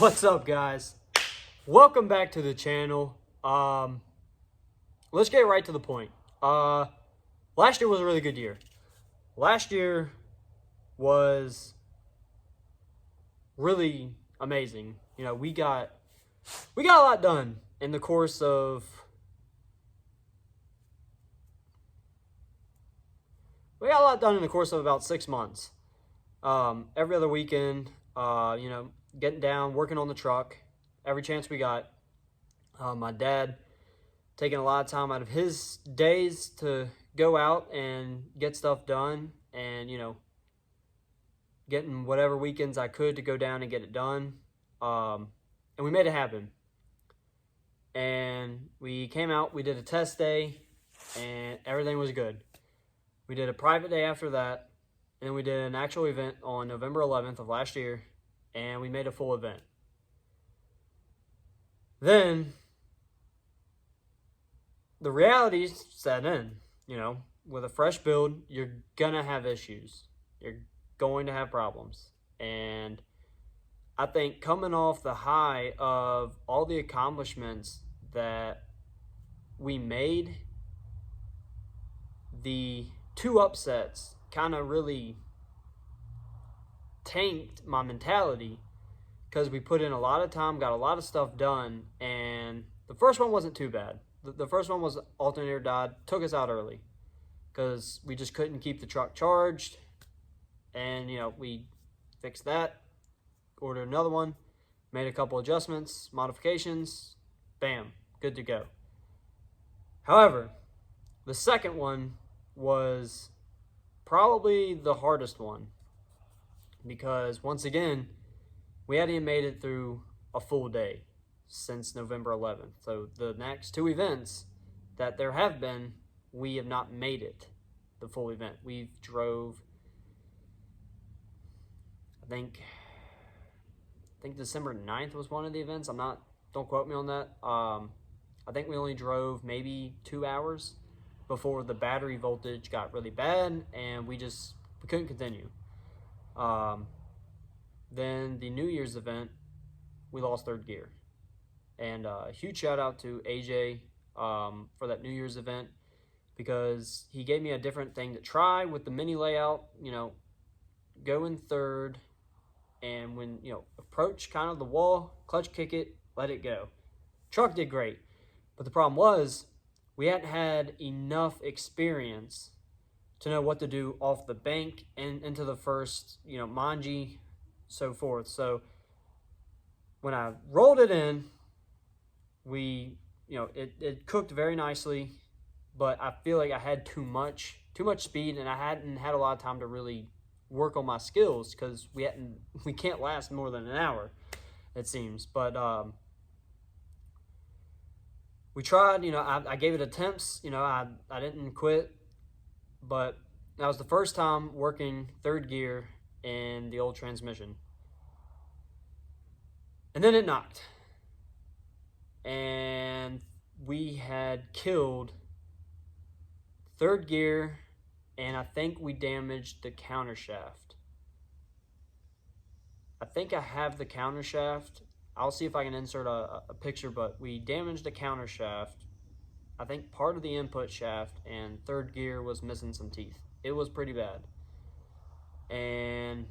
What's up, guys? Welcome back to the channel. Let's get right to the point. Last year was a really good year. Last year was really amazing. You know, we got a lot done in the course of about 6 months. Every other weekend, getting down, working on the truck, every chance we got. My dad taking a lot of time out of his days to go out and get stuff done, and getting whatever weekends I could to go down and get it done. And we made it happen. And we came out, we did a test day, and everything was good. We did a private day after that, and we did an actual event on November 11th of last year, and we made a full event. Then the reality set in. With a fresh build, you're gonna have issues. You're going to have problems. And I think coming off the high of all the accomplishments that we made, the two upsets kind of really tanked my mentality, because we put in a lot of time, got a lot of stuff done, and the first one wasn't too bad. The first one was alternator died, took us out early because we just couldn't keep the truck charged, and we fixed that, ordered another one, made a couple adjustments, modifications, bam, good to go. However, the second one was probably the hardest one, because once again, we hadn't even made it through a full day since November 11th. So the next two events that there have been, we have not made it the full event. We drove, I think December 9th was one of the events. Don't quote me on that. I think we only drove maybe 2 hours before the battery voltage got really bad, and we couldn't continue. Then the New Year's event, we lost third gear. And a huge shout out to AJ for that New Year's event, because he gave me a different thing to try with the mini layout. Go in third, and when approach kind of the wall, clutch kick it, let it go. Truck did great, but the problem was we hadn't had enough experience to know what to do off the bank and into the first manji, so forth. So when I rolled it in, it cooked very nicely, but I feel like I had too much speed, and I hadn't had a lot of time to really work on my skills, because we can't last more than an hour, it seems. But we tried. I gave it attempts. I didn't quit, but that was the first time working third gear in the old transmission, and then it knocked, and we had killed third gear, and I think we damaged the counter shaft. I think I have the counter shaft. I'll see if I can insert a picture, but we damaged the counter shaft, I think part of the input shaft, and third gear was missing some teeth. It was pretty bad. And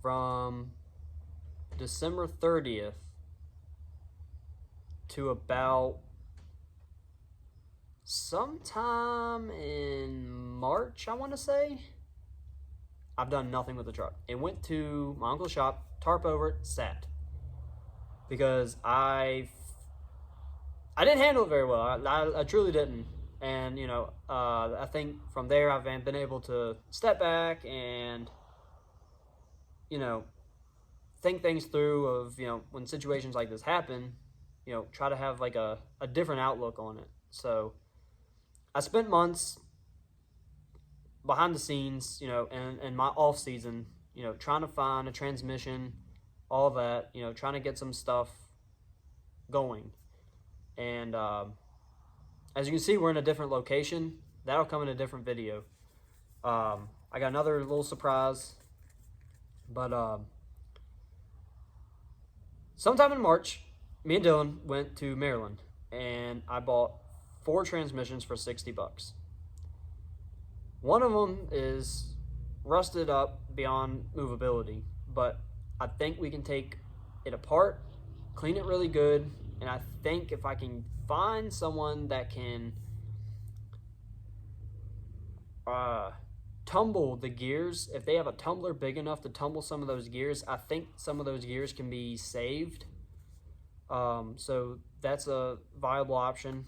from December 30th to about sometime in March, I want to say, I've done nothing with the truck. It went to my uncle's shop, tarp over it, sat, because I didn't handle it very well. I truly didn't. And I think from there I've been able to step back and think things through of when situations like this happen, try to have like a different outlook on it. So I spent months behind the scenes, in my off season, trying to find a transmission, all that, trying to get some stuff going. And as you can see, we're in a different location. That'll come in a different video. I got another little surprise, but sometime in March, me and Dylan went to Maryland, and I bought 4 transmissions for $60. One of them is rusted up beyond movability, but I think we can take it apart, clean it really good, and I think if I can find someone that can tumble the gears, if they have a tumbler big enough to tumble some of those gears, I think some of those gears can be saved. So that's a viable option.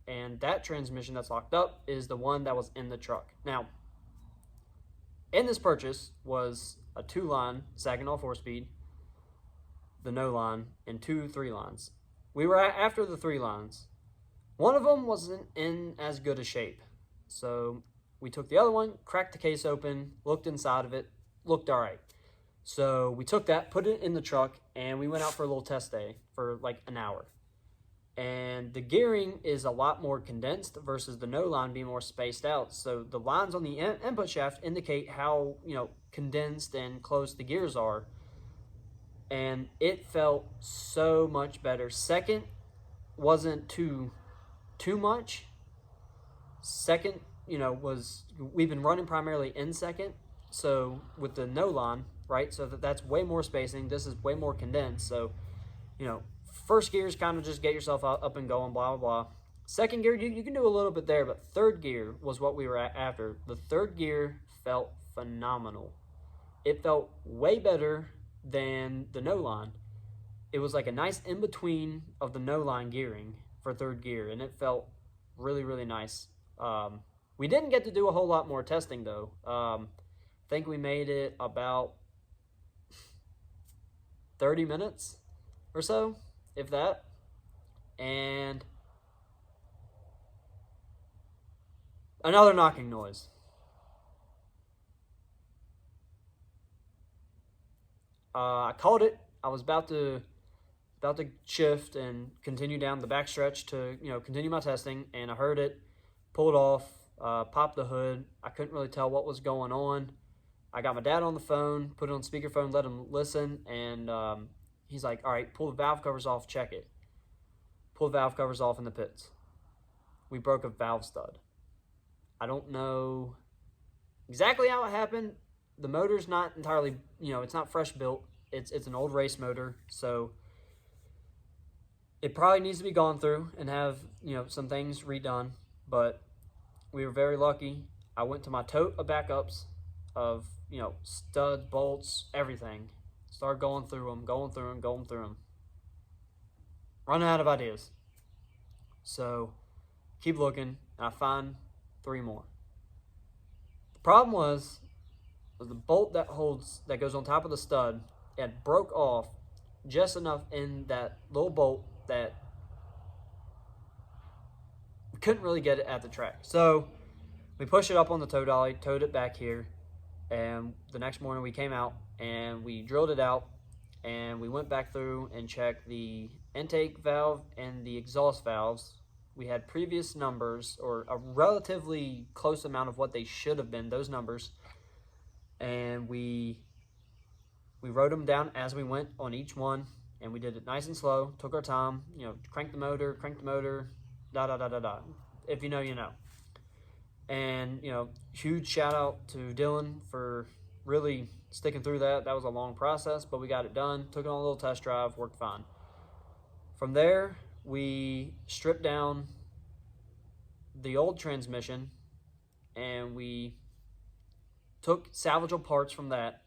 And that transmission that's locked up is the one that was in the truck. Now, in this purchase was a 2-line Saginaw 4-speed, the no line, and 2 3-lines. We were after the 3 lines. One of them wasn't in as good a shape. So we took the other one, cracked the case open, looked inside of it, looked all right. So we took that, put it in the truck, and we went out for a little test day for like an hour. And the gearing is a lot more condensed versus the no line being more spaced out. So the lines on the input shaft indicate how, condensed and close the gears are. And it felt so much better. Second wasn't too much. Second, we've been running primarily in second. So with the no line, right? So that's way more spacing. This is way more condensed. So, first gear is kind of just get yourself up and going, blah, blah, blah. Second gear, you can do a little bit there, but third gear was what we were after. The third gear felt phenomenal. It felt way better than the no line. It was like a nice in-between of the no line gearing for third gear, and it felt really, really nice. We didn't get to do a whole lot more testing, though. I think we made it about 30 minutes or so, if that. And another knocking noise. I called it. I was about to shift and continue down the backstretch to continue my testing, and I heard it, pulled off, popped the hood. I couldn't really tell what was going on. I got my dad on the phone, put it on speakerphone, let him listen, and he's like, all right, pull the valve covers off, check it. Pull the valve covers off in the pits. We broke a valve stud. I don't know exactly how it happened. The motor's not entirely, it's not fresh built. It's an old race motor, so it probably needs to be gone through and have, some things redone, but we were very lucky. I went to my tote of backups of, studs, bolts, everything. Started going through them. Running out of ideas. So, keep looking, and I find 3 more. The problem was the bolt that goes on top of the stud, it broke off just enough in that little bolt that we couldn't really get it at the track. So, we pushed it up on the tow dolly, towed it back here, and the next morning we came out and we drilled it out, and we went back through and checked the intake valve and the exhaust valves. We had previous numbers, or a relatively close amount of what they should have been, those numbers, and we wrote them down as we went on each one, and we did it nice and slow, took our time, crank the motor, da da da da da. If you know, you know. And, huge shout out to Dylan for really sticking through that. That was a long process, but we got it done. Took it on a little test drive, worked fine. From there, we stripped down the old transmission, and we took salvageable parts from that.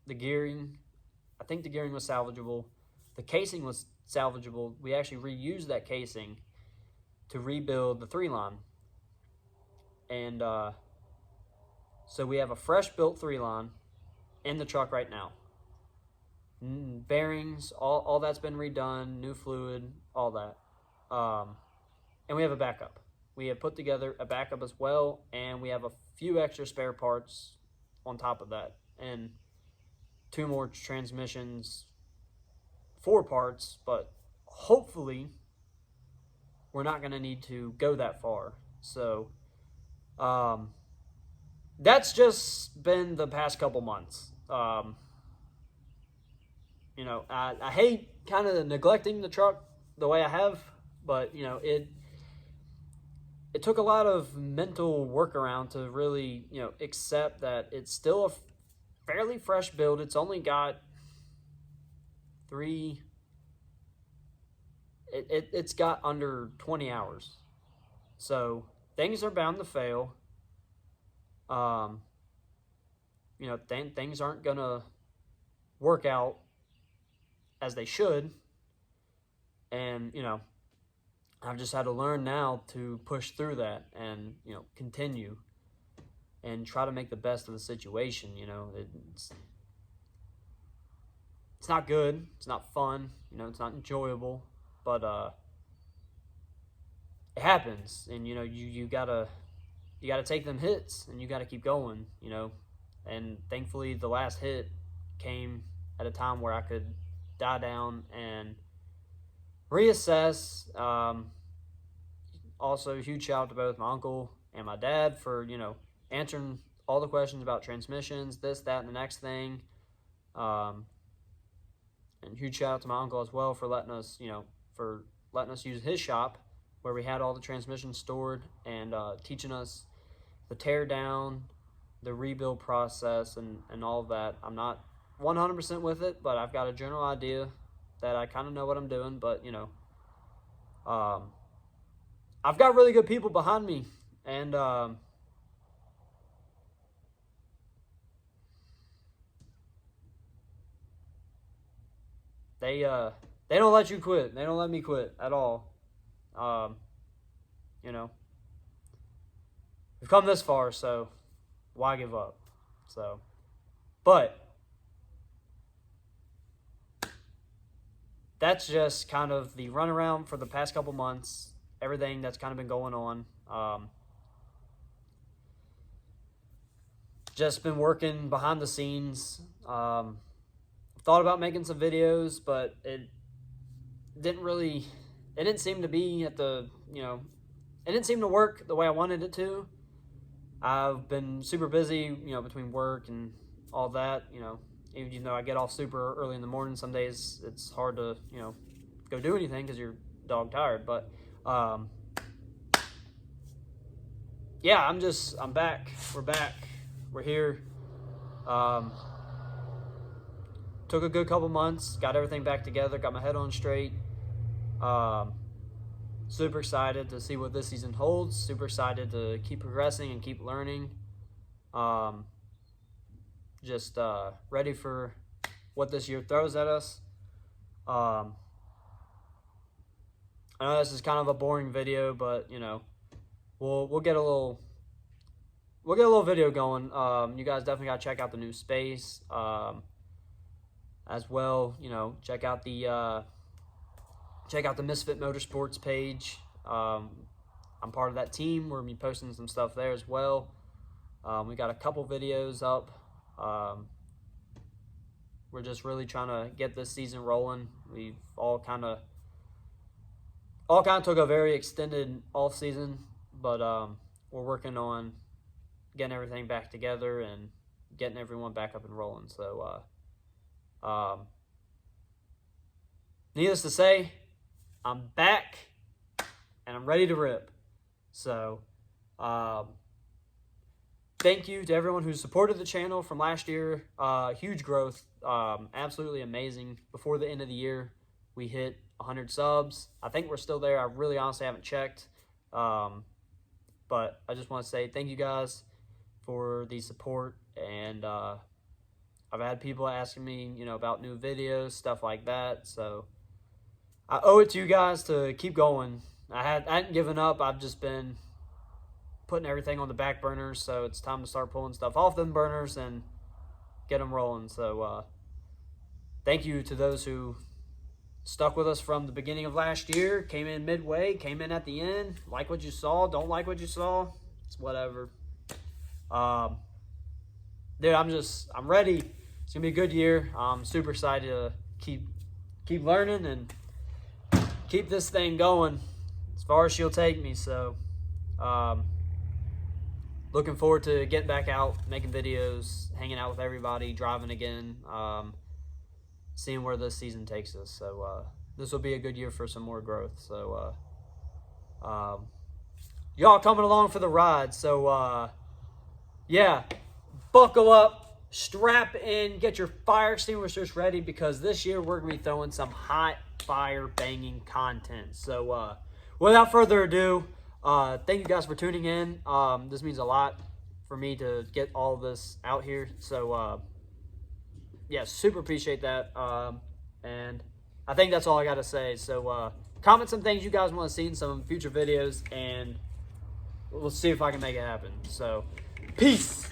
The gearing, I think the gearing was salvageable. The casing was salvageable. We actually reused that casing to rebuild the 3-line. And so we have a fresh built 3-line in the truck right now. Bearings, all that's been redone, new fluid, all that. And we have a backup. We have put together a backup as well, and we have a few extra spare parts on top of that. And 2 more transmissions, 4 parts, but hopefully we're not going to need to go that far. So that's just been the past couple months. You know, I hate kind of neglecting the truck the way I have, but, you know, it took a lot of mental workaround to really, you know, accept that it's still a fairly fresh build. It's only got it's got under 20 hours. So things are bound to fail. Um, you know, things aren't going to work out as they should. And, you know, I've just had to learn now to push through that and, you know, continue and try to make the best of the situation. You know, it's not good. It's not fun. You know, it's not enjoyable, but it happens. And, you know, you gotta take them hits and you gotta keep going, you know. And thankfully the last hit came at a time where I could die down and reassess. Also, huge shout out to both my uncle and my dad for, you know, answering all the questions about transmissions, this, that, and the next thing. And huge shout out to my uncle as well for letting us, you know, use his shop where we had all the transmissions stored and teaching us the tear down, the rebuild process, and all of that. I'm not 100% with it, but I've got a general idea that I kind of know what I'm doing. But, you know, I've got really good people behind me, and they don't let you quit. They don't let me quit at all. You know, we've come this far, so why give up? So, but that's just kind of the runaround for the past couple months. Everything that's kind of been going on. Just been working behind the scenes. Thought about making some videos, but it didn't seem to be at the, you know, it didn't seem to work the way I wanted it to. I've been super busy, you know, between work and all that, you know. Even though I get off super early in the morning, some days it's hard to, you know, go do anything because you're dog tired. But yeah, I'm back. We're back. We're here. Took a good couple months, got everything back together, got my head on straight. Super excited to see what this season holds. Super excited to keep progressing and keep learning. Just ready for what this year throws at us. I know this is kind of a boring video, but, you know, we'll get a little video going. You guys definitely gotta check out the new space. As well, you know, check out the Misfit Motorsports page. I'm part of that team. We're gonna be posting some stuff there as well. We got a couple videos up. We're just really trying to get this season rolling. We've all kind of took a very extended off season, but we're working on getting everything back together and getting everyone back up and rolling. So needless to say, I'm back and I'm ready to rip. So thank you to everyone who supported the channel from last year. Huge growth, absolutely amazing. Before the end of the year, we hit 100 subs. I think we're still there. I really honestly haven't checked. But I just want to say thank you guys for the support. And I've had people asking me, you know, about new videos, stuff like that. So I owe it to you guys to keep going. I hadn't given up. I've just been putting everything on the back burners. So it's time to start pulling stuff off them burners and get them rolling. So thank you to those who stuck with us from the beginning of last year, came in midway, came in at the end, like what you saw, don't like what you saw, it's whatever. Dude, I'm ready. It's gonna be a good year. I'm super excited to keep learning and keep this thing going as far as she'll take me. So looking forward to getting back out, making videos, hanging out with everybody, driving again. seeing where this season takes us. So this will be a good year for some more growth. So y'all coming along for the ride. So yeah, buckle up, strap in, get your fire extinguishers ready, because this year we're going to be throwing some hot fire banging content. So without further ado, thank you guys for tuning in. This means a lot for me to get all of this out here. So yeah, super appreciate that. And I think that's all I got to say. So comment some things you guys want to see in some future videos, and we'll see if I can make it happen. So peace.